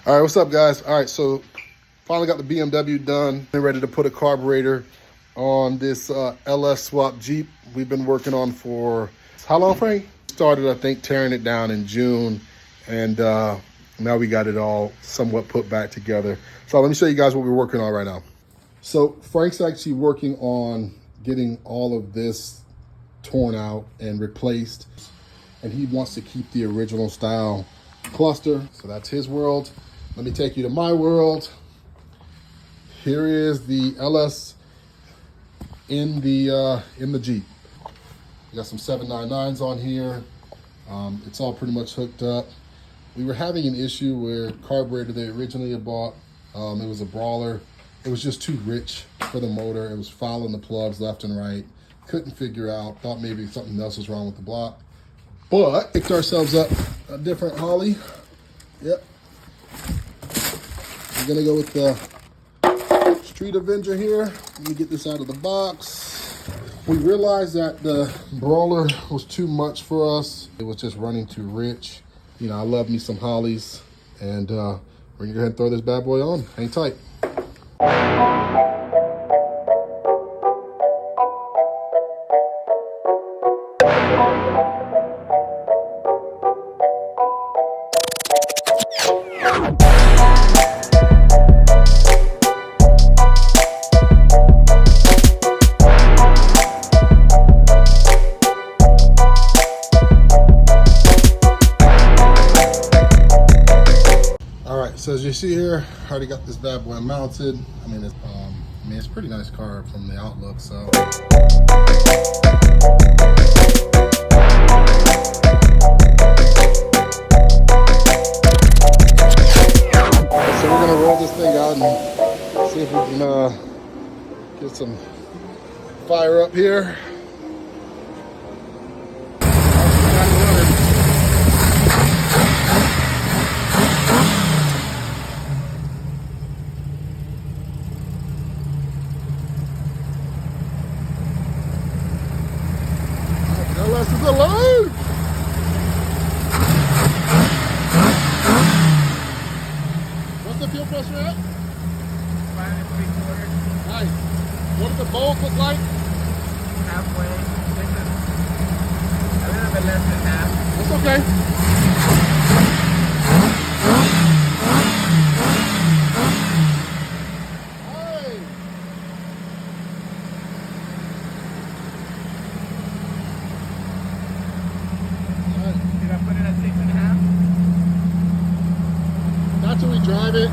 All right, what's up, guys? All right, so finally got the BMW done. Been ready to put a carburetor on this LS swap Jeep we've been working on for how long, Frank? Started, I think, tearing it down in June, and now we got it all somewhat put back together. So let me show you guys what we're working on right now. So Frank's actually working on getting all of this torn out and replaced, and he wants to keep the original style cluster. So that's his world. Let me take you to my world. Here is the LS in the Jeep. We got some 799s on here. It's all pretty much hooked up. We were having an issue where carburetor they originally had bought, it was a Brawler. It was just too rich for the motor. It was fouling the plugs left and right. Couldn't figure out, thought maybe something else was wrong with the block. But picked ourselves up a different Holley. Yep. We're gonna go with the Street Avenger here. Let me get this out of the box. We realized that the Brawler was too much for us. It was just running too rich. You know, I love me some Holleys, and we're gonna go ahead and throw this bad boy on. Hang tight. So as you see here, I already got this bad boy mounted. I mean, it's a pretty nice car from the outlook. So we're gonna roll this thing out and see if we can get some fire up here. LS is alive! What's the fuel pressure at? 5.75. Nice. What does the bulk look like? Halfway. A little bit less than half. That's okay. That's how we drive it.